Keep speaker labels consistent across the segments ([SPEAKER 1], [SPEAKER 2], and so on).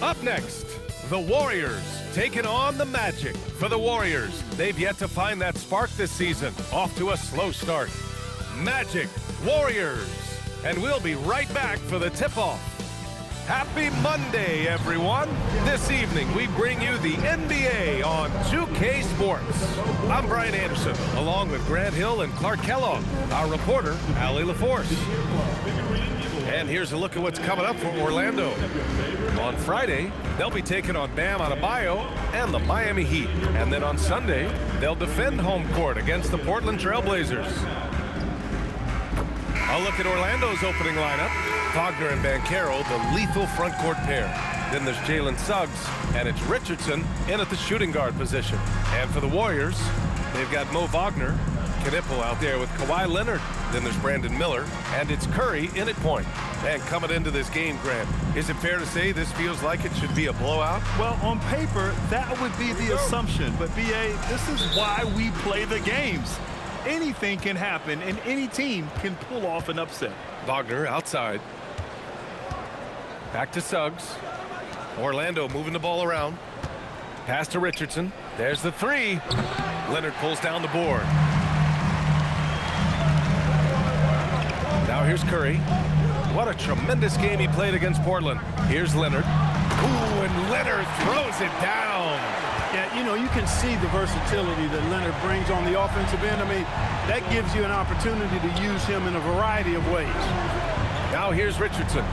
[SPEAKER 1] Up next, the Warriors taking on the Magic. For the Warriors, they've yet to find that spark this season. Off to a slow start. Magic, Warriors. And we'll be right back for the tip-off. Happy Monday, everyone. This evening, we bring you the NBA on 2K Sports. I'm Brian Anderson, along with Grant Hill and Clark Kellogg. Our reporter, Allie LaForce. And here's a look at what's coming up for Orlando. On Friday, they'll be taking on Bam Adebayo and the Miami Heat. And then on Sunday, they'll defend home court against the Portland Trailblazers. A look at Orlando's opening lineup. Wagner and Banchero, the lethal front court pair. Then there's Jalen Suggs, and it's Richardson in at the shooting guard position. And for the Warriors, they've got Mo Wagner, Knipple out there with Kawhi Leonard. Then there's Brandon Miller, and it's Curry in at point. And coming into this game, Grant, is it fair to say this feels like it should be a blowout?
[SPEAKER 2] Well, on paper, that would be the assumption. But, B.A., this is why we play the games. Anything can happen, and any team can pull off an upset.
[SPEAKER 1] Wagner outside. Back to Suggs. Orlando moving the ball around. Pass to Richardson. There's the three. Leonard pulls down the board. Now here's Curry. What a tremendous game he played against Portland. Here's Leonard. Ooh, and Leonard throws it down.
[SPEAKER 3] Yeah, you know, you can see the versatility that Leonard brings on the offensive end. I mean, that gives you an opportunity to use him in a variety of ways.
[SPEAKER 1] Now here's Richardson.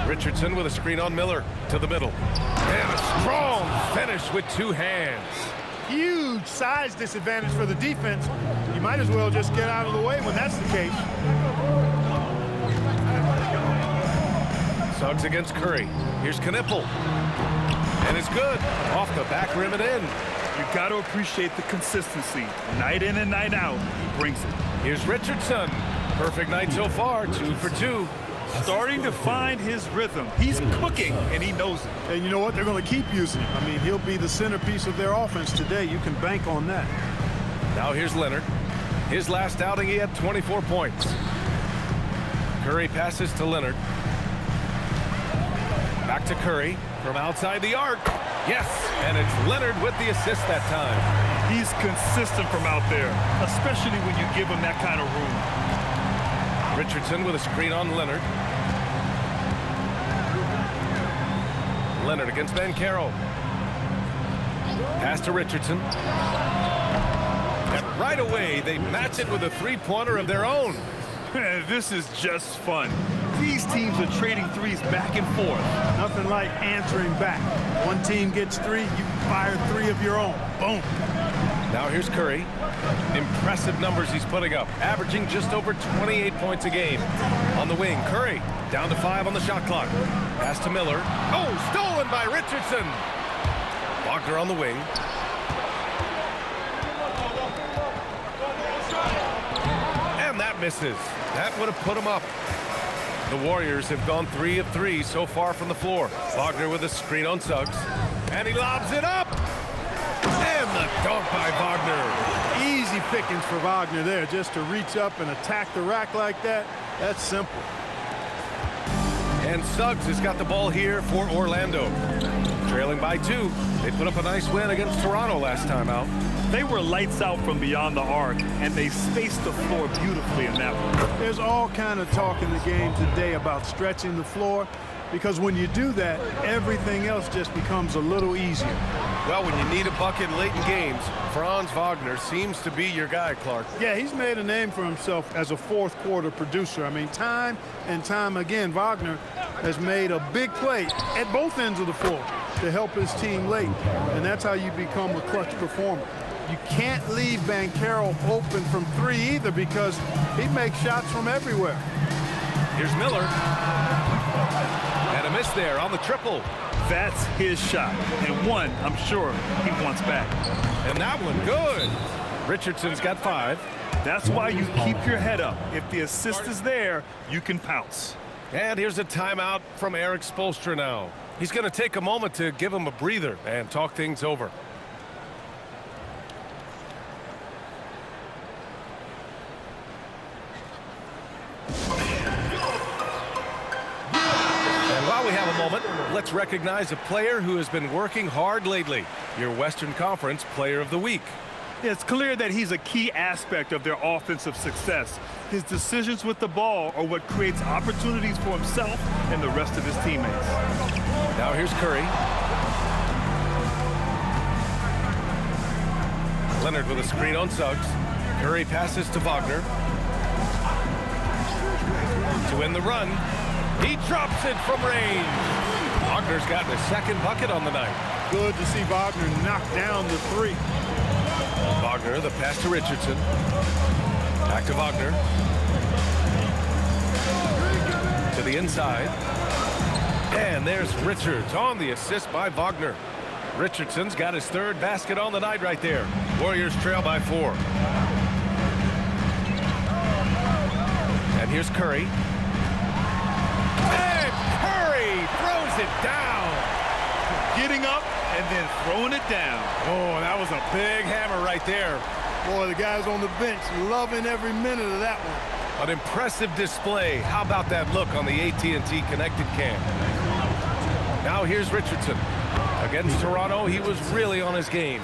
[SPEAKER 1] Richardson with a screen on Miller to the middle. And a strong finish with two hands.
[SPEAKER 3] Huge size disadvantage for the defense. You might as well just get out of the way when that's the case.
[SPEAKER 1] Suggs against Curry. Here's Knipple. And it's good. Off the back rim and in.
[SPEAKER 2] You got to appreciate the consistency. Night in and night out, he brings it.
[SPEAKER 1] Here's Richardson. Perfect night so far, 2 for 2.
[SPEAKER 2] Starting to find his rhythm. He's cooking, and he knows it.
[SPEAKER 3] And you know what? They're going to keep using him. I mean, he'll be the centerpiece of their offense today. You can bank on that.
[SPEAKER 1] Now here's Leonard. His last outing, he had 24 points. Curry passes to Leonard. Back to Curry from outside the arc. Yes, and it's Leonard with the assist that time.
[SPEAKER 2] He's consistent from out there, especially when you give him that kind of room.
[SPEAKER 1] Richardson with a screen on Leonard. Leonard against Banchero. Pass to Richardson. And right away, they match it with a three-pointer of their own.
[SPEAKER 2] This is just fun. These teams are trading threes back and forth.
[SPEAKER 3] Nothing like answering back. One team gets three, you fire three of your own. Boom.
[SPEAKER 1] Now here's Curry. Impressive numbers he's putting up, averaging just over 28 points a game. On the wing, Curry down to 5 on the shot clock. Pass to Miller. Oh, stolen by Richardson. Wagner on the wing. And that misses. That would have put him up. The Warriors have gone 3 of 3 so far from the floor. Wagner with a screen on Suggs. And he lobs it up. And the dunk by Wagner.
[SPEAKER 3] Easy pickings for Wagner there, just to reach up and attack the rack like that. That's simple.
[SPEAKER 1] And Suggs has got the ball here for Orlando. Trailing by 2. They put up a nice win against Toronto last time out.
[SPEAKER 2] They were lights out from beyond the arc, and they spaced the floor beautifully in that one.
[SPEAKER 3] There's all kind of talk in the game today about stretching the floor, because when you do that, everything else just becomes a little easier.
[SPEAKER 1] Well, when you need a bucket late in games, Franz Wagner seems to be your guy, Clark.
[SPEAKER 3] Yeah, he's made a name for himself as a fourth-quarter producer. I mean, time and time again, Wagner has made a big play at both ends of the floor to help his team late, and that's how you become a clutch performer. You can't leave Banchero open from 3 either, because he makes shots from everywhere.
[SPEAKER 1] Here's Miller. And a miss there on the triple.
[SPEAKER 2] That's his shot, and one I'm sure he wants back.
[SPEAKER 1] And that one good. Richardson's got 5.
[SPEAKER 2] That's why you keep your head up. If the assist is there, you can pounce.
[SPEAKER 1] And here's a timeout from Eric Spoelstra now. He's going to take a moment to give him a breather and talk things over. moment, let's recognize a player who has been working hard lately. Your Western Conference Player of the Week.
[SPEAKER 2] It's clear that he's a key aspect of their offensive success. His decisions with the ball are what creates opportunities for himself and the rest of his teammates.
[SPEAKER 1] Now here's Curry. Leonard with a screen on Suggs. Curry passes to Wagner. To win the run. He drops it from range. Wagner's gotten his second bucket on the night.
[SPEAKER 3] Good to see Wagner knock down the three.
[SPEAKER 1] Wagner, the pass to Richardson. Back to Wagner. To the inside. And there's Richards on the assist by Wagner. Richardson's got his third basket on the night right there. Warriors trail by 4. And here's Curry. And Curry throws it down.
[SPEAKER 2] Getting up and then throwing it down.
[SPEAKER 1] Oh, that was a big hammer right there.
[SPEAKER 3] Boy, the guys on the bench loving every minute of that one.
[SPEAKER 1] An impressive display. How about that look on the AT&T connected cam? Now here's Richardson. Against Toronto, he was really on his game.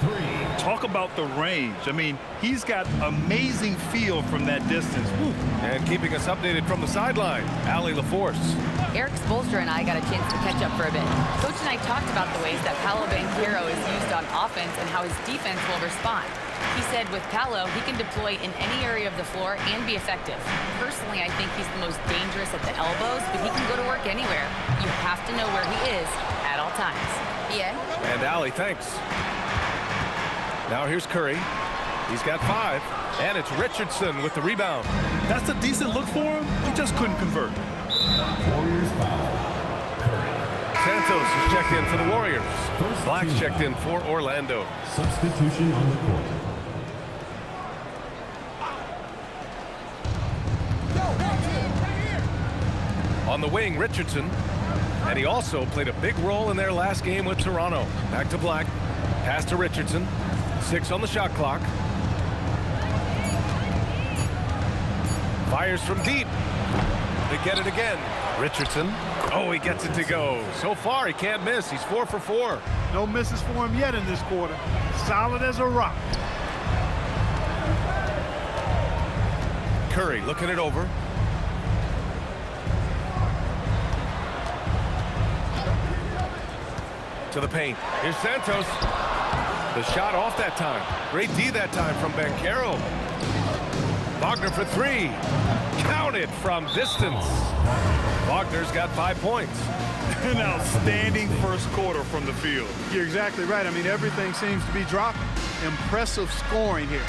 [SPEAKER 2] Talk about the range. I mean, he's got amazing feel from that distance. Woo.
[SPEAKER 1] And keeping us updated from the sideline, Allie LaForce.
[SPEAKER 4] Eric Spoelstra and I got a chance to catch up for a bit. Coach and I talked about the ways that Paolo Banchero is used on offense and how his defense will respond. He said with Paolo, he can deploy in any area of the floor and be effective. Personally, I think he's the most dangerous at the elbows, but he can go to work anywhere. You have to know where he is at all times. Yeah.
[SPEAKER 1] And Allie, thanks. Now here's Curry. He's got 5. And it's Richardson with the rebound.
[SPEAKER 2] That's a decent look for him. He just couldn't convert.
[SPEAKER 5] Warriors foul.
[SPEAKER 1] Santos is checked in for the Warriors. Black's checked in for Orlando.
[SPEAKER 5] Substitution on the court.
[SPEAKER 1] On the wing, Richardson. And he also played a big role in their last game with Toronto. Back to Black. Pass to Richardson. 6 on the shot clock. Fires from deep. They get it again. Richardson. Oh, he gets it to go. So far, he can't miss. He's 4 for 4.
[SPEAKER 3] No misses for him yet in this quarter. Solid as a rock.
[SPEAKER 1] Curry looking it over. To the paint. Here's Santos. The shot off that time. Great D that time from Banchero. Wagner for 3. Counted from distance. Wagner's got 5 points.
[SPEAKER 2] An outstanding first quarter from the field.
[SPEAKER 3] You're exactly right. I mean, everything seems to be dropping. Impressive scoring here.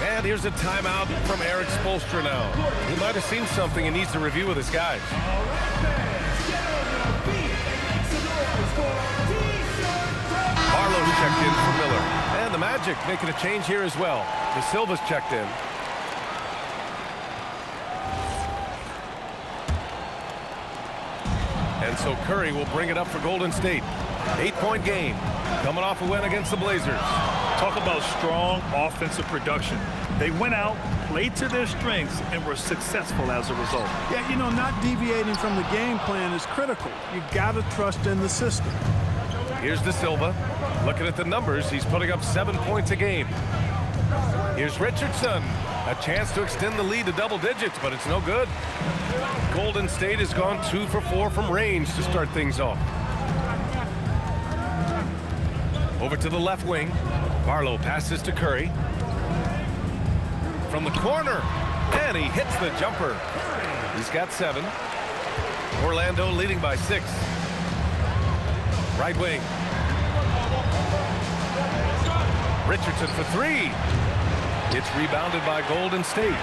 [SPEAKER 1] And here's a timeout from Eric Spoelstra now. He might have seen something he needs to review with his guys. Barlow's checked in for Miller. And the Magic making a change here as well. De Silva's checked in. And so Curry will bring it up for Golden State. 8-point game. Coming off a win against the Blazers.
[SPEAKER 2] Talk about strong offensive production. They went out, played to their strengths, and were successful as a result.
[SPEAKER 3] Yeah, you know, not deviating from the game plan is critical. You got to trust in the system.
[SPEAKER 1] Here's De Silva. Looking at the numbers, he's putting up 7 points a game. Here's Richardson. A chance to extend the lead to double digits, but it's no good. Golden State has gone 2 for 4 from range to start things off. Over to the left wing. Barlow passes to Curry. From the corner, and he hits the jumper. He's got 7. Orlando leading by 6. Right wing. Richardson for 3. It's rebounded by Golden State.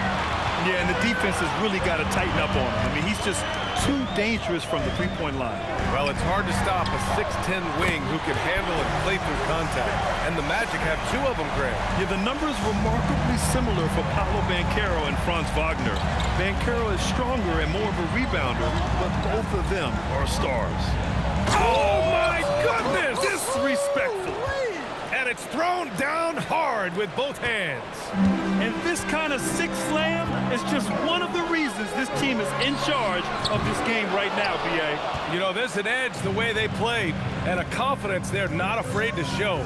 [SPEAKER 2] Yeah, and the defense has really got to tighten up on him. I mean, he's just too dangerous from the three-point line.
[SPEAKER 1] Well, it's hard to stop a 6'10 wing who can handle and play through contact. And the Magic have 2 of them, Graham.
[SPEAKER 2] Yeah, the numbers remarkably similar for Paolo Banchero and Franz Wagner. Banchero is stronger and more of a rebounder, but both of them are stars.
[SPEAKER 1] Oh, my goodness!
[SPEAKER 2] Disrespectful.
[SPEAKER 1] And it's thrown down hard with both hands.
[SPEAKER 2] And this kind of sick slam is just one of the reasons this team is in charge of this game right now, B.A.
[SPEAKER 1] You know, there's an edge the way they played and a confidence they're not afraid to show.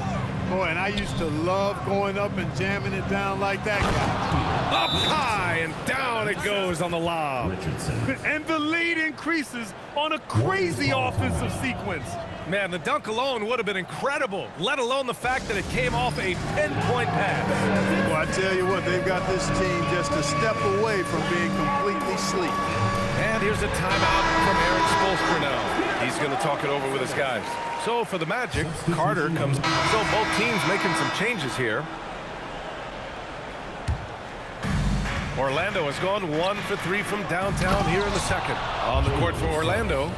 [SPEAKER 3] Boy, and I used to love going up and jamming it down like that guy.
[SPEAKER 1] Up high and down it goes on the lob.
[SPEAKER 5] Richardson.
[SPEAKER 2] And the lead increases on a crazy offensive sequence.
[SPEAKER 1] Man, the dunk alone would have been incredible, let alone the fact that it came off a pinpoint pass.
[SPEAKER 3] Well, I tell you what, they've got this team just a step away from being completely sleek.
[SPEAKER 1] And here's a timeout from Eric Spoelstra now. He's going to talk it over with his guys. So for the Magic, Carter comes. So both teams making some changes here. Orlando has gone 1 for 3 from downtown here in the second. On the court for Orlando,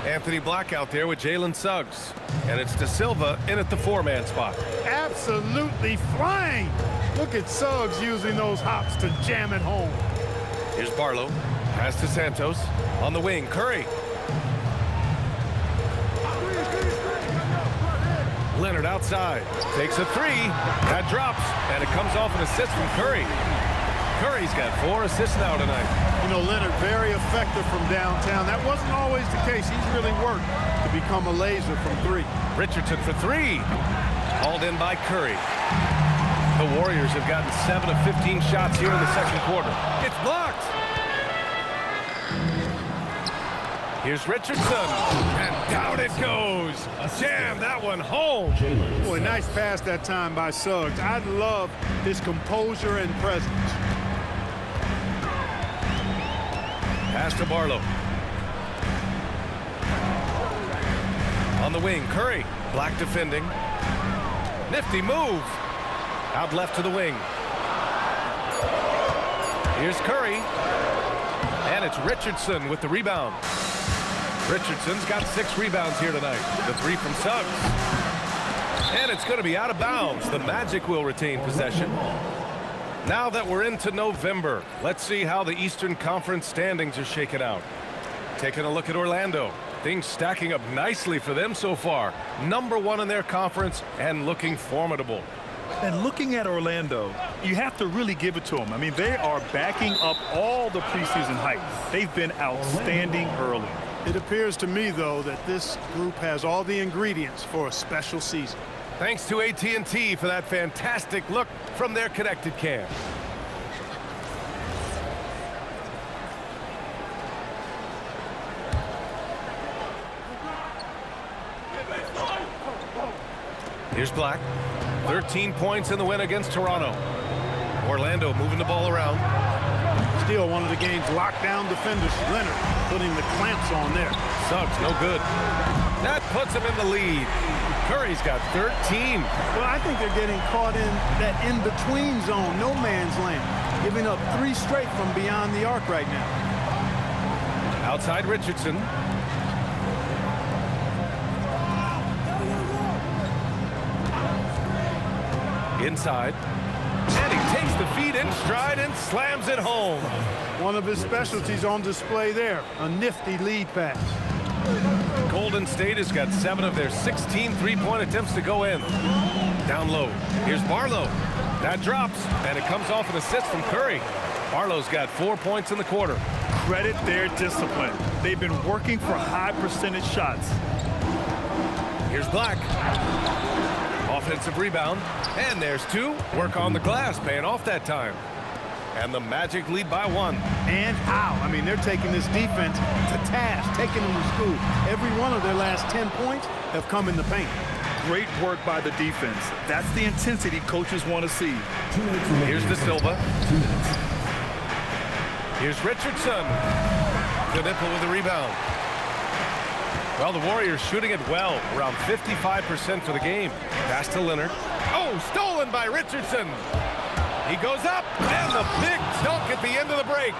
[SPEAKER 1] Anthony Black out there with Jalen Suggs. And it's De Silva in at the 4-man spot.
[SPEAKER 3] Absolutely flying. Look at Suggs using those hops to jam it home.
[SPEAKER 1] Here's Barlow. Pass to Santos. On the wing, Curry. Leonard outside. Takes a 3. That drops. And it comes off an assist from Curry. Curry's got 4 assists now tonight.
[SPEAKER 3] You know, Leonard very effective from downtown. That wasn't always the case. He's really worked to become a laser from 3.
[SPEAKER 1] Richardson for 3. Hauled in by Curry. The Warriors have gotten 7 of 15 shots here in the second quarter. It's blocked. Here's Richardson. And down it goes. Jam that one home.
[SPEAKER 3] Boy, nice pass that time by Suggs. I love his composure and presence.
[SPEAKER 1] Pass to Barlow. On the wing, Curry. Black defending. Nifty move. Out left to the wing. Here's Curry. And it's Richardson with the rebound. Richardson's got 6 rebounds here tonight. The 3 from Suggs. And it's going to be out of bounds. The Magic will retain possession. Now that we're into November, let's see how the Eastern Conference standings are shaken out. Taking a look at Orlando. Things stacking up nicely for them so far. Number 1 in their conference and looking formidable.
[SPEAKER 2] And looking at Orlando, you have to really give it to them. I mean, they are backing up all the preseason hype. They've been outstanding early.
[SPEAKER 3] It appears to me, though, that this group has all the ingredients for a special season.
[SPEAKER 1] Thanks to AT&T for that fantastic look from their connected cam. Here's Black. 13 points in the win against Toronto. Orlando moving the ball around.
[SPEAKER 3] Still one of the game's lockdown defenders, Leonard, putting the clamps on there.
[SPEAKER 1] Suggs, no good. That puts him in the lead. Curry's got 13.
[SPEAKER 3] Well, I think they're getting caught in that in-between zone, no man's land, giving up 3 straight from beyond the arc right now.
[SPEAKER 1] Outside Richardson. Inside. And he takes the feed in stride and slams it home.
[SPEAKER 3] One of his specialties on display there, a nifty lead pass.
[SPEAKER 1] Golden State has got 7 of their 16 3-point attempts to go in. Down low. Here's Barlow. That drops, and it comes off an assist from Curry. Barlow's got 4 points in the quarter.
[SPEAKER 2] Credit their discipline. They've been working for high percentage shots.
[SPEAKER 1] Here's Black. Offensive rebound. And there's 2. Work on the glass, paying off that time. And the Magic lead by 1.
[SPEAKER 3] And how? I mean, they're taking this defense to task, taking them to school. Every one of their last 10 points have come in the paint.
[SPEAKER 2] Great work by the defense. That's the intensity coaches want to see.
[SPEAKER 1] Here's De Silva. Here's Richardson. Knipple with the rebound. Well, the Warriors shooting it well, around 55% for the game. Pass to Leonard. Oh, stolen by Richardson. He goes up, and the big dunk at the end of the break.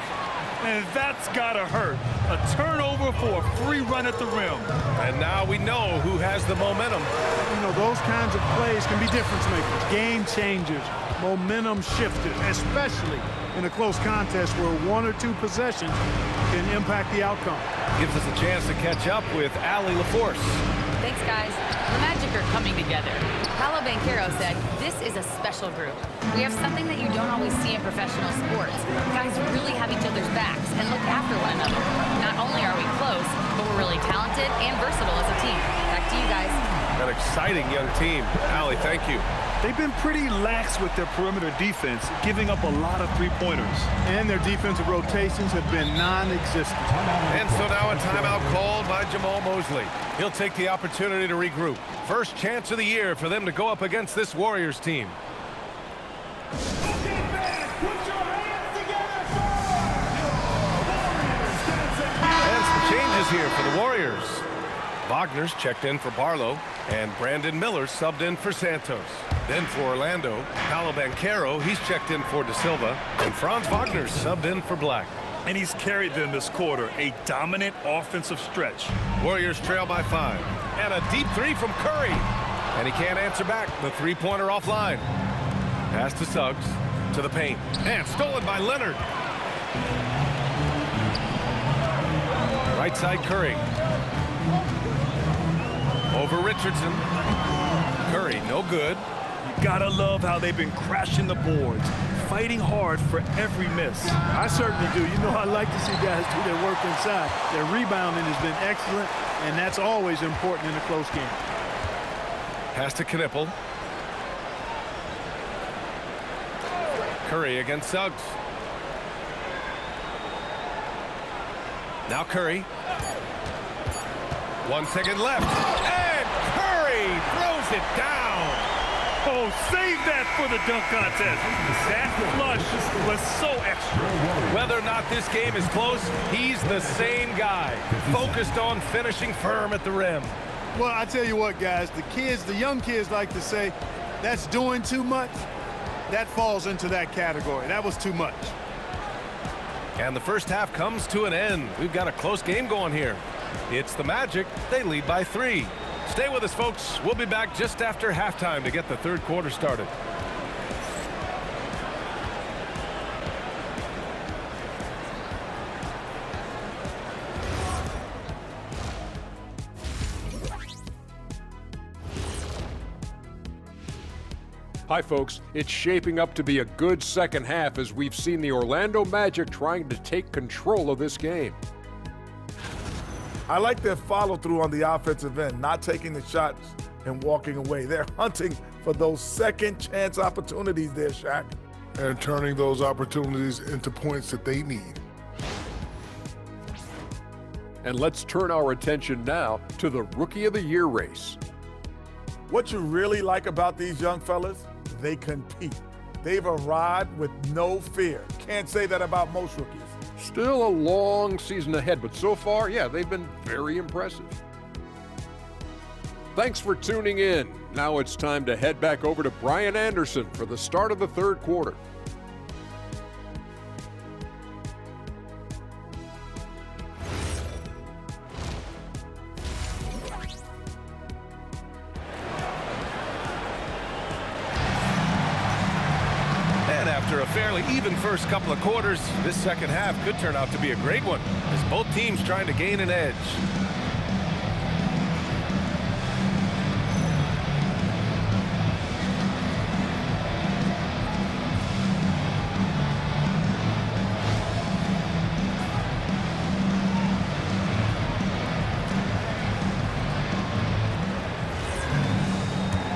[SPEAKER 2] And that's gotta hurt. A turnover for a free run at the rim.
[SPEAKER 1] And now we know who has the momentum.
[SPEAKER 3] You know, those kinds of plays can be difference makers, game changers, momentum shifters, especially in a close contest where 1 or 2 possessions can impact the outcome.
[SPEAKER 1] Gives us a chance to catch up with Allie LaForce.
[SPEAKER 4] Thanks, guys. The Magic are coming together. Paolo Banchero said, "This is a special group. We have something that you don't always see in professional sports. Guys really have each other's backs and look after one another. Not only are we close, but we're really talented and versatile as a team." Back to you guys.
[SPEAKER 1] An exciting young team. Allie, thank you.
[SPEAKER 2] They've been pretty lax with their perimeter defense, giving up a lot of three-pointers.
[SPEAKER 3] And their defensive rotations have been non-existent.
[SPEAKER 1] And so now a timeout called by Jamal Mosley. He'll take the opportunity to regroup. First chance of the year for them to go up against this Warriors team. And some changes here for the Warriors. Wagner's checked in for Barlow, and Brandon Miller subbed in for Santos. Then for Orlando, Paolo Banchero, he's checked in for De Silva, and Franz Wagner's subbed in for Black.
[SPEAKER 2] And he's carried them this quarter, a dominant offensive stretch.
[SPEAKER 1] Warriors trail by 5. And a deep three from Curry. And he can't answer back. The three-pointer offline. Pass to Suggs. To the paint. And stolen by Leonard. Right side Curry. Over Richardson. Curry, no good.
[SPEAKER 2] You gotta love how they've been crashing the boards, fighting hard for every miss.
[SPEAKER 3] I certainly do. You know, I like to see guys do their work inside. Their rebounding has been excellent, and that's always important in a close game.
[SPEAKER 1] Pass to Knipple. Curry against Suggs. Now Curry. 1 second left. And Curry throws it down.
[SPEAKER 2] Oh, save that for the dunk contest. That flush was so extra.
[SPEAKER 1] Whether or not this game is close, he's the same guy, focused on finishing firm at the rim.
[SPEAKER 3] Well, I tell you what, guys, the young kids like to say, that's doing too much. That falls into that category. That was too much.
[SPEAKER 1] And the first half comes to an end. We've got a close game going here. It's the Magic. They lead by 3. Stay with us, folks. We'll be back just after halftime to get the third quarter started.
[SPEAKER 6] Hi, folks. It's shaping up to be a good second half as we've seen the Orlando Magic trying to take control of this game.
[SPEAKER 7] I like their follow-through on the offensive end, not taking the shots and walking away. They're hunting for those second-chance opportunities there, Shaq.
[SPEAKER 8] And turning those opportunities into points that they need.
[SPEAKER 6] And let's turn our attention now to the Rookie of the Year race.
[SPEAKER 7] What you really like about these young fellas, they compete. They've arrived with no fear. Can't say that about most rookies.
[SPEAKER 6] Still a long season ahead, but so far, yeah, they've been very impressive. Thanks for tuning in. Now it's time to head back over to Brian Anderson for the start of the third quarter.
[SPEAKER 1] After a fairly even first couple of quarters, this second half could turn out to be a great one, as both teams trying to gain an edge.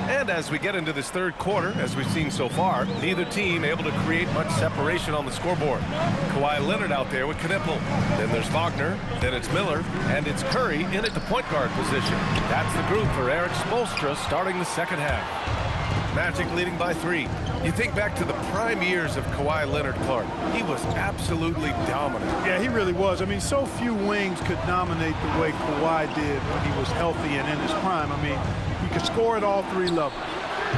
[SPEAKER 1] And as we get into this third quarter, as we've seen so far, neither team able to create much separation on the scoreboard. Kawhi Leonard out there with Knipple. Then there's Wagner, then it's Miller, and it's Curry in at the point guard position. That's the group for Eric Spoelstra starting the second half. Magic leading by 3. You think back to the prime years of Kawhi Leonard, Clark. He was absolutely dominant.
[SPEAKER 3] Yeah, he really was. I mean, so few wings could dominate the way Kawhi did when he was healthy and in his prime. I mean, he could score at all 3 levels,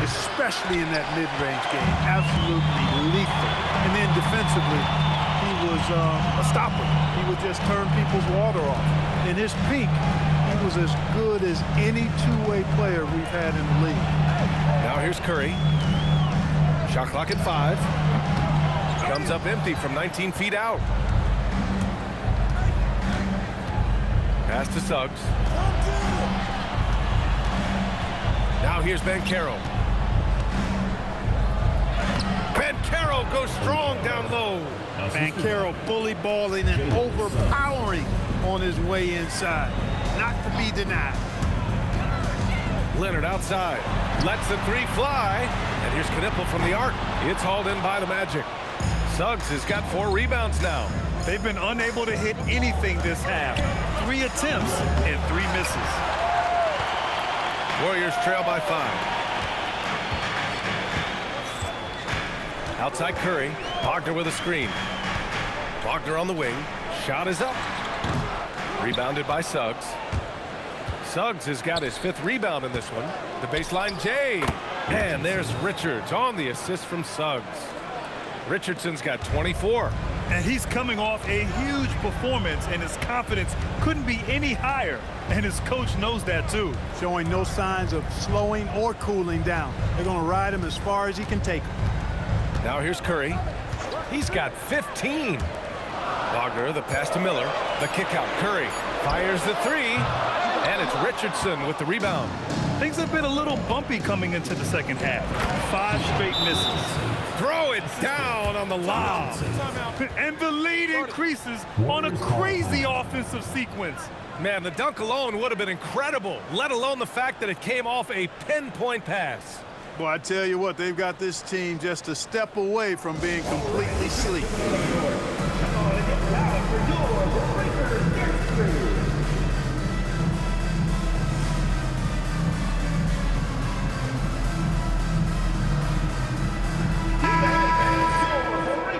[SPEAKER 3] especially in that mid-range game. Absolutely lethal. And then defensively, he was a stopper. He would just turn people's water off. In his peak, he was as good as any two-way player we've had in the league.
[SPEAKER 1] Now here's Curry. Shot clock at 5. Comes up empty from 19 feet out. Pass to Suggs. Now here's Banchero. Banchero goes strong down low.
[SPEAKER 3] Banchero bully balling and overpowering on his way inside. Not to be denied.
[SPEAKER 1] Leonard outside. Lets the three fly. And here's Knipple from the arc. It's hauled in by the Magic. Suggs has got 4 rebounds now.
[SPEAKER 2] They've been unable to hit anything this half. 3 attempts and 3 misses.
[SPEAKER 1] Warriors trail by 5. Outside Curry. Wagner with a screen. Wagner on the wing. Shot is up. Rebounded by Suggs. Suggs has got his 5th rebound in this one. The baseline J. And there's Richards on the assist from Suggs. Richardson's got 24.
[SPEAKER 2] And he's coming off a huge performance, and his confidence couldn't be any higher. And his coach knows that too.
[SPEAKER 3] Showing no signs of slowing or cooling down. They're going to ride him as far as he can take him.
[SPEAKER 1] Now here's Curry. He's got 15. Wagner, the pass to Miller. The kick out. Curry fires the 3. And it's Richardson with the rebound.
[SPEAKER 2] Things have been a little bumpy coming into the second half. 5 straight misses.
[SPEAKER 1] Throw it down on the lob.
[SPEAKER 2] And the lead increases on a crazy offensive sequence.
[SPEAKER 1] Man, the dunk alone would have been incredible, let alone the fact that it came off a pinpoint pass.
[SPEAKER 3] Boy, I tell you what, they've got this team just a step away from being completely sleep.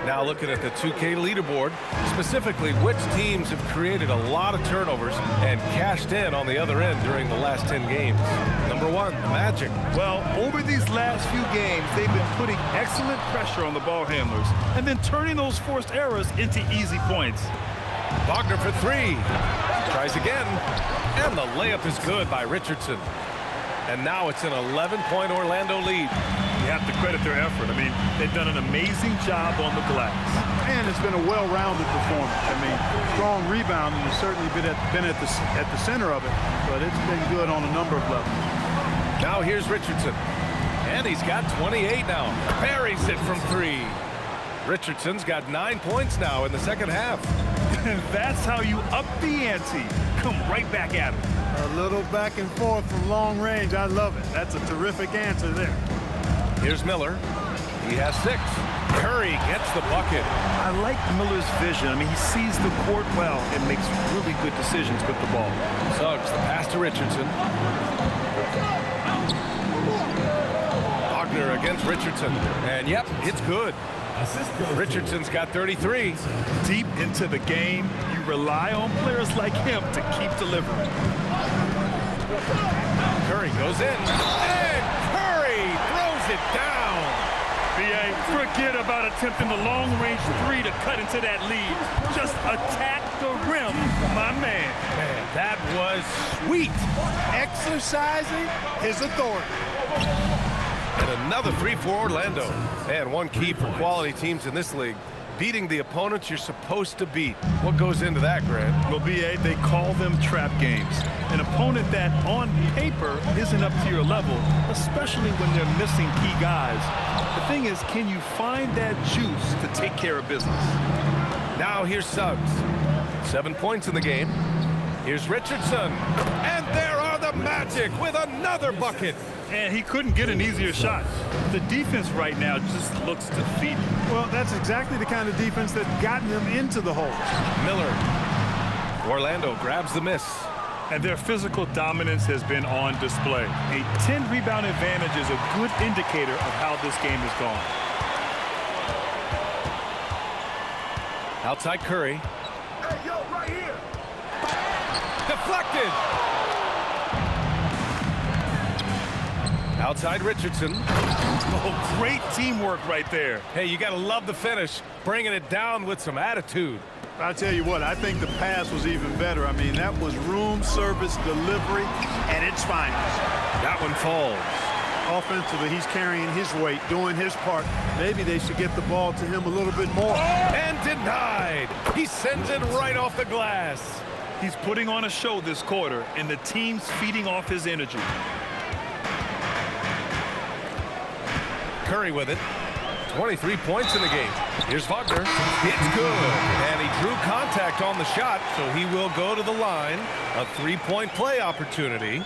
[SPEAKER 1] Now looking at the 2K leaderboard, specifically which teams have created a lot of turnovers and cashed in on the other end during the last 10 games. Number 1, the Magic.
[SPEAKER 2] Well, over these last few games, they've been putting excellent pressure on the ball handlers and then turning those forced errors into easy points.
[SPEAKER 1] Wagner for 3. Tries again. And the layup is good by Richardson. And now it's an 11-point Orlando lead.
[SPEAKER 2] You have to credit their effort. I mean, they've done an amazing job on the glass.
[SPEAKER 3] And it's been a well-rounded performance. I mean, strong rebounding has certainly been at the center of it, but it's been good on a number of levels.
[SPEAKER 1] Now here's Richardson. And he's got 28 now. Buries it from 3. Richardson's got 9 points now in the second half.
[SPEAKER 2] And that's how you up the ante. Come right back at him.
[SPEAKER 3] A little back and forth from long range. I love it. That's a terrific answer there.
[SPEAKER 1] Here's Miller. He has 6. Curry gets the bucket.
[SPEAKER 2] I like Miller's vision. I mean, he sees the court well and makes really good decisions with the ball.
[SPEAKER 1] Suggs, the pass to Richardson. Wagner against Richardson. And yep, it's good. Richardson's got 33.
[SPEAKER 2] Deep into the game, you rely on players like him to keep delivering.
[SPEAKER 1] Curry goes in. And Curry throws it down.
[SPEAKER 2] B.A., forget about attempting the long-range 3 to cut into that lead. Just attack the rim, my man.
[SPEAKER 1] Man, that was sweet.
[SPEAKER 3] Exercising his authority.
[SPEAKER 1] And another 3 for Orlando. And one key for quality teams in this league, beating the opponents you're supposed to beat. What goes into that, Grant?
[SPEAKER 2] Well, B.A., they call them trap games. An opponent that, on paper, isn't up to your level, especially when they're missing key guys. The thing is, can you find that juice to take care of business?
[SPEAKER 1] Now here's Suggs. 7 points in the game. Here's Richardson. And there are the Magic with another bucket.
[SPEAKER 2] And he couldn't get an easier shot. The defense right now just looks defeated.
[SPEAKER 3] Well, that's exactly the kind of defense that's gotten them into the hole.
[SPEAKER 1] Miller. Orlando grabs the miss.
[SPEAKER 2] And their physical dominance has been on display. A 10-rebound advantage is a good indicator of how this game has gone.
[SPEAKER 1] Outside Curry.
[SPEAKER 7] Hey, yo, right here.
[SPEAKER 1] Deflected. Outside Richardson.
[SPEAKER 2] Oh, great teamwork right there.
[SPEAKER 1] Hey, you got to love the finish, bringing it down with some attitude.
[SPEAKER 3] I'll tell you what, I think the pass was even better. I mean, that was room service delivery at its finest.
[SPEAKER 1] That one falls.
[SPEAKER 3] Offensively, he's carrying his weight, doing his part. Maybe they should get the ball to him a little bit more.
[SPEAKER 1] And denied. He sends it right off the glass.
[SPEAKER 2] He's putting on a show this quarter, and the team's feeding off his energy.
[SPEAKER 1] Curry with it. 23 points in the game. Here's Wagner. It's good. And he drew contact on the shot, so he will go to the line. A three-point play opportunity.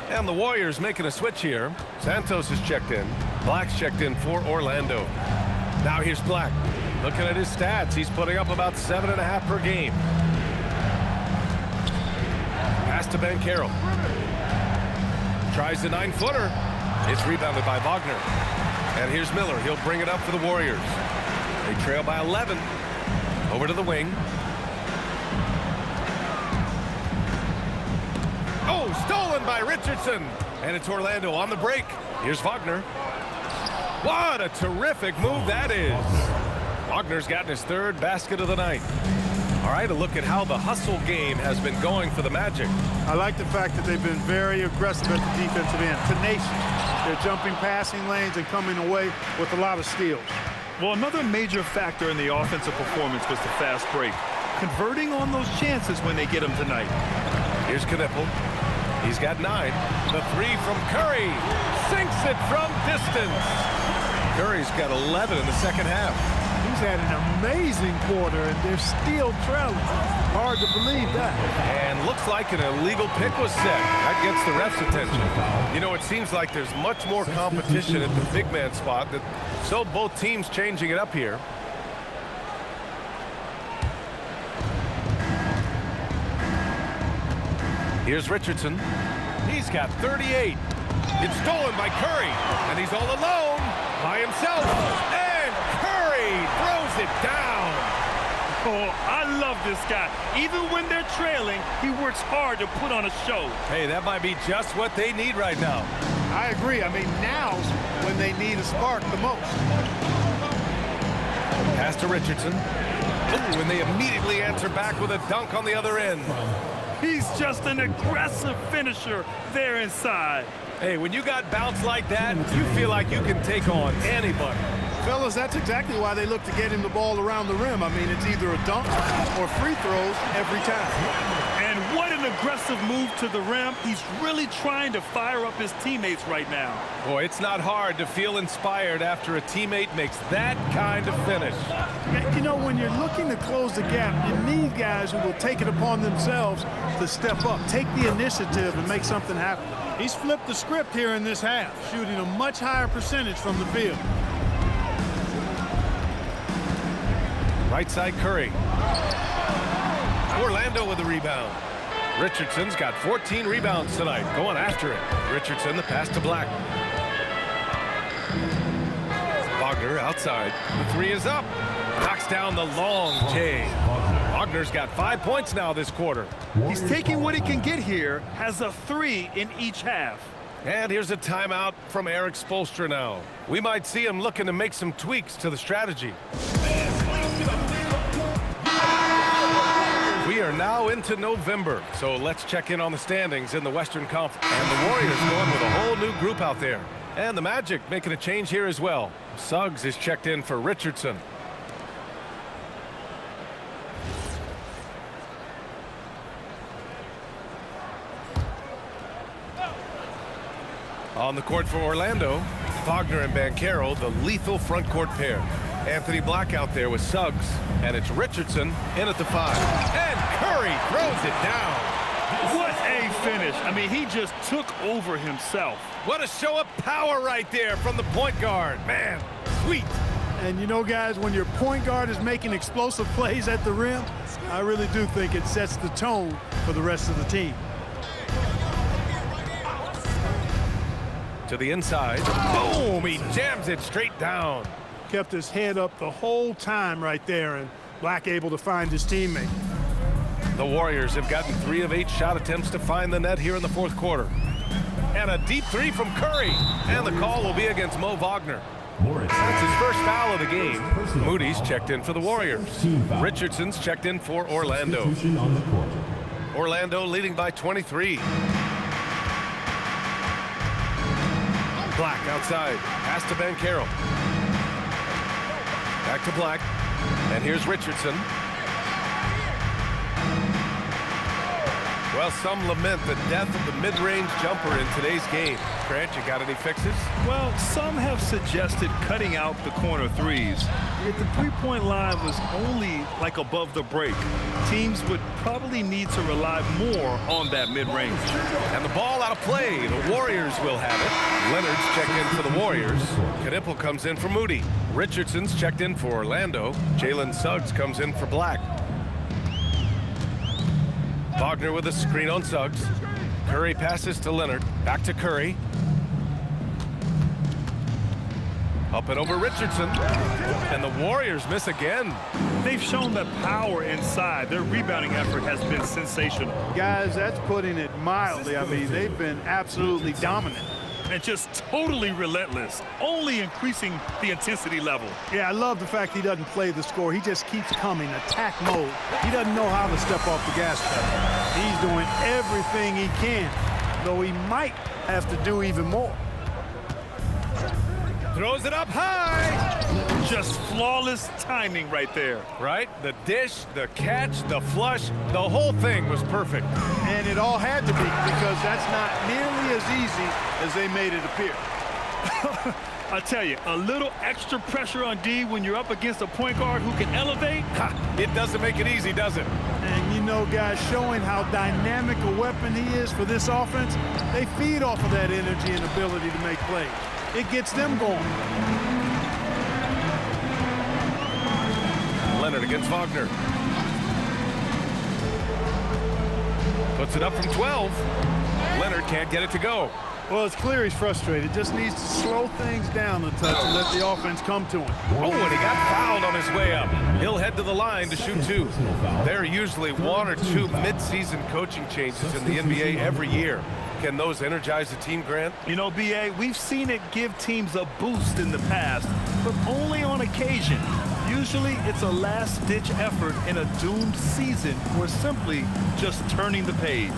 [SPEAKER 1] And the Warriors making a switch here. Santos is checked in. Black's checked in for Orlando. Now here's Black. Looking at his stats, he's putting up about 7.5 per game. Pass to Banchero. Tries the 9-footer. It's rebounded by Wagner. And here's Miller. He'll bring it up for the Warriors. They trail by 11. Over to the wing. Oh, stolen by Richardson. And it's Orlando on the break. Here's Wagner. What a terrific move that is. Wagner's gotten his third basket of the night. All right, a look at how the hustle game has been going for the Magic.
[SPEAKER 3] I like the fact that they've been very aggressive at the defensive end. Tenacious. They're jumping passing lanes and coming away with a lot of steals.
[SPEAKER 2] Well, another major factor in the offensive performance was the fast break. Converting on those chances when they get them tonight.
[SPEAKER 1] Here's Knipple. He's got 9. The three from Curry. Sinks it from distance. Curry's got 11 in the second half.
[SPEAKER 3] He's had an amazing quarter, and they're still trailing. Hard to believe that.
[SPEAKER 1] And looks like an illegal pick was set. That gets the ref's attention. You know, it seems like there's much more competition at the big man spot. So both teams changing it up here. Here's Richardson. He's got 38. It's stolen by Curry. And he's all alone by himself. And Curry throws it down.
[SPEAKER 2] Oh, I love this guy. Even when they're trailing, he works hard to put on a show.
[SPEAKER 1] Hey, that might be just what they need right now.
[SPEAKER 3] I agree. I mean, now's when they need a spark the most.
[SPEAKER 1] Pass to Richardson. Ooh, and they immediately answer back with a dunk on the other end.
[SPEAKER 2] He's just an aggressive finisher there inside.
[SPEAKER 1] Hey, when you got bounce like that, you feel like you can take on anybody.
[SPEAKER 3] Fellas, that's exactly why they look to get him the ball around the rim. I mean, it's either a dunk or free throws every time.
[SPEAKER 2] And what an aggressive move to the rim. He's really trying to fire up his teammates right now.
[SPEAKER 1] Boy, it's not hard to feel inspired after a teammate makes that kind of finish.
[SPEAKER 3] You know, when you're looking to close the gap, you need guys who will take it upon themselves to step up, take the initiative, and make something happen. He's flipped the script here in this half, shooting a much higher percentage from the field.
[SPEAKER 1] Right side Curry. Orlando with the rebound. Richardson's got 14 rebounds tonight. Going after it. Richardson, the pass to Black. Wagner outside. The three is up. Knocks down the long J. Wagner's got 5 points now this quarter.
[SPEAKER 2] He's taking what he can get here. Has a 3 in each half.
[SPEAKER 1] And here's a timeout from Eric Spoelstra now. We might see him looking to make some tweaks to the strategy. We are now into November, so let's check in on the standings in the Western Conference. And the Warriors going with a whole new group out there. And the Magic making a change here as well. Suggs is checked in for Richardson. On the court for Orlando, Wagner and Banchero, the lethal front court pair. Anthony Black out there with Suggs, and it's Richardson in at the 5. And Curry throws it down.
[SPEAKER 2] What a finish. I mean, he just took over himself.
[SPEAKER 1] What a show of power right there from the point guard. Man, sweet.
[SPEAKER 3] And you know, guys, when your point guard is making explosive plays at the rim, I really do think it sets the tone for the rest of the team.
[SPEAKER 1] To the inside. Boom! He jams it straight down.
[SPEAKER 3] Kept his head up the whole time right there, and Black able to find his teammate.
[SPEAKER 1] The Warriors have gotten 3 of 8 shot attempts to find the net here in the fourth quarter. And a deep 3 from Curry. And the call will be against Mo Wagner. That's his first foul of the game. Moody's checked in for the Warriors. Richardson's checked in for Orlando. Orlando leading by 23. Black outside. Pass to Banchero. Back to Black. And here's Richardson. Well, some lament the death of the mid-range jumper in today's game. Grant, you got any fixes?
[SPEAKER 2] Well, some have suggested cutting out the corner threes. If the three-point line was only like above the break, teams would probably need to rely more on that mid-range.
[SPEAKER 1] And the ball out of play. The Warriors will have it. Leonard's checked in for the Warriors. Knipple comes in for Moody. Richardson's checked in for Orlando. Jalen Suggs comes in for Black. Wagner with a screen on Suggs. Curry passes to Leonard. Back to Curry. Up and over Richardson. And the Warriors miss again.
[SPEAKER 2] They've shown the power inside. Their rebounding effort has been sensational.
[SPEAKER 3] Guys, that's putting it mildly. I mean, they've been absolutely dominant.
[SPEAKER 2] And just totally relentless, only increasing the intensity level.
[SPEAKER 3] Yeah, I love the fact he doesn't play the score. He just keeps coming, attack mode. He doesn't know how to step off the gas pedal. He's doing everything he can, though he might have to do even more.
[SPEAKER 1] Throws it up high.
[SPEAKER 2] Just flawless timing right there.
[SPEAKER 1] Right? The dish, the catch, the flush, the whole thing was perfect.
[SPEAKER 3] And it all had to be, because that's not nearly as easy as they made it appear.
[SPEAKER 2] I tell you, a little extra pressure on D when you're up against a point guard who can elevate.
[SPEAKER 1] It doesn't make it easy, does it?
[SPEAKER 3] And you know, guys, showing how dynamic a weapon he is for this offense, they feed off of that energy and ability to make plays. It gets them going.
[SPEAKER 1] Leonard against Wagner. Puts it up from 12. Leonard can't get it to go.
[SPEAKER 3] Well, it's clear he's frustrated. Just needs to slow things down a touch and let the offense come to him.
[SPEAKER 1] Oh, and he got fouled on his way up. He'll head to the line to shoot two. There are usually one or two mid-season coaching changes in the NBA every year. Can those energize the team, Grant?
[SPEAKER 2] You know, B.A., we've seen it give teams a boost in the past, but only on occasion. Usually it's a last-ditch effort in a doomed season or simply just turning the page.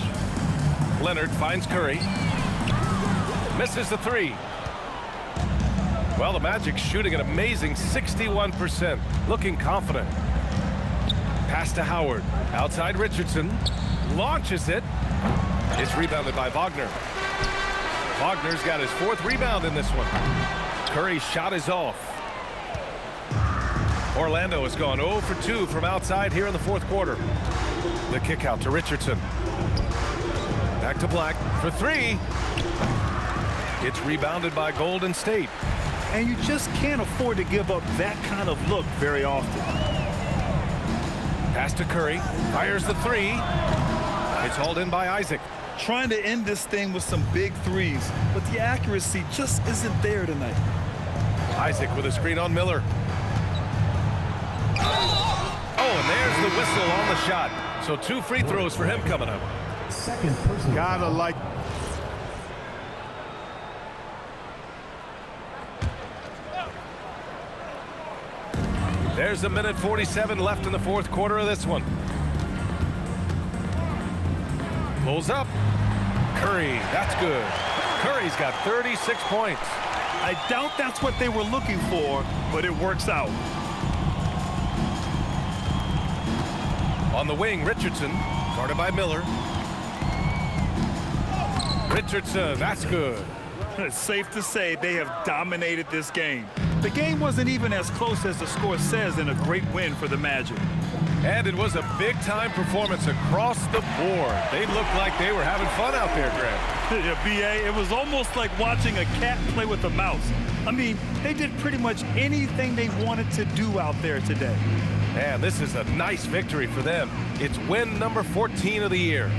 [SPEAKER 1] Leonard finds Curry. Misses the three. Well, the Magic shooting an amazing 61%. Looking confident. Pass to Howard. Outside Richardson. Launches it. It's rebounded by Wagner. Wagner's got his fourth rebound in this one. Curry's shot is off. Orlando has gone 0 for 2 from outside here in the fourth quarter. The kick out to Richardson. Back to Black for three. It's rebounded by Golden State.
[SPEAKER 2] And you just can't afford to give up that kind of look very often.
[SPEAKER 1] Pass to Curry. Fires the three. It's hauled in by Isaac.
[SPEAKER 2] Trying to end this thing with some big threes, but the accuracy just isn't there tonight.
[SPEAKER 1] Isaac with a screen on Miller. Oh, and there's the whistle on the shot. So 2 free throws for him coming up.
[SPEAKER 5] Second personal.
[SPEAKER 3] Gotta like.
[SPEAKER 1] There's a minute 47 left in the fourth quarter of this one. Pulls up. Curry, that's good. Curry's got 36 points.
[SPEAKER 2] I doubt that's what they were looking for, but it works out.
[SPEAKER 1] On the wing, Richardson, guarded by Miller. Richardson, that's good.
[SPEAKER 2] It's safe to say they have dominated this game. The game wasn't even as close as the score says in a great win for the Magic.
[SPEAKER 1] And it was a big-time performance across the board. They looked like they were having fun out there, Grant.
[SPEAKER 2] Yeah, B.A., it was almost like watching a cat play with a mouse. I mean, they did pretty much anything they wanted to do out there today.
[SPEAKER 1] Man, this is a nice victory for them. It's win number 14 of the year.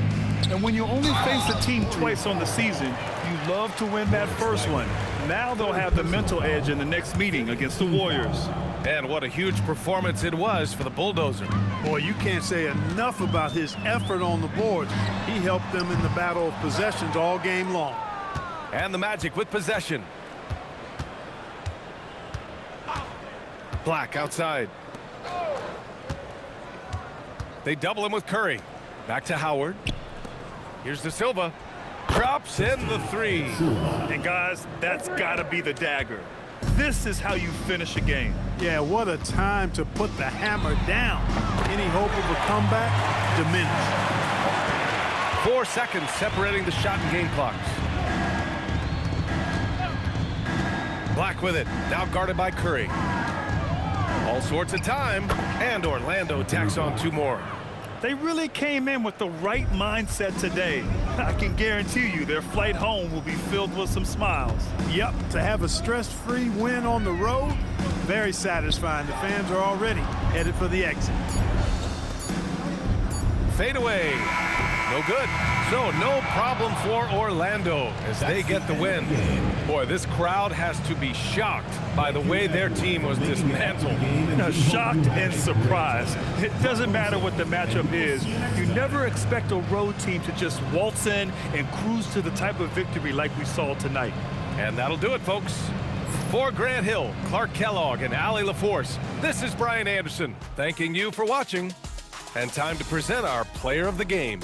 [SPEAKER 2] And when you only face a team twice on the season, you love to win that first one. Now they'll have the mental edge in the next meeting against the Warriors.
[SPEAKER 1] And what a huge performance it was for the Bulldozer.
[SPEAKER 3] Boy, you can't say enough about his effort on the boards. He helped them in the battle of possessions all game long.
[SPEAKER 1] And the Magic with possession. Black outside. They double him with Curry. Back to Howard. Here's De Silva. Drops in the three.
[SPEAKER 2] And guys, that's got to be the dagger. This is how you finish a game.
[SPEAKER 3] Yeah, what a time to put the hammer down. Any hope of a comeback diminished.
[SPEAKER 1] 4 seconds separating the shot and game clocks. Black with it, now guarded by Curry. All sorts of time, and Orlando tacks on 2 more.
[SPEAKER 2] They really came in with the right mindset today. I can guarantee you their flight home will be filled with some smiles.
[SPEAKER 3] Yep, to have a stress-free win on the road, very satisfying. The fans are already headed for the exit.
[SPEAKER 1] Fade away. No good. So no problem for Orlando as they get the win. Boy, this crowd has to be shocked by the way their team was dismantled.
[SPEAKER 2] Shocked and surprised. It doesn't matter what the matchup is. You never expect a road team to just waltz in and cruise to the type of victory like we saw tonight.
[SPEAKER 1] And that'll do it, folks. For Grant Hill, Clark Kellogg, and Allie LaForce, this is Brian Anderson thanking you for watching. And time to present our player of the game.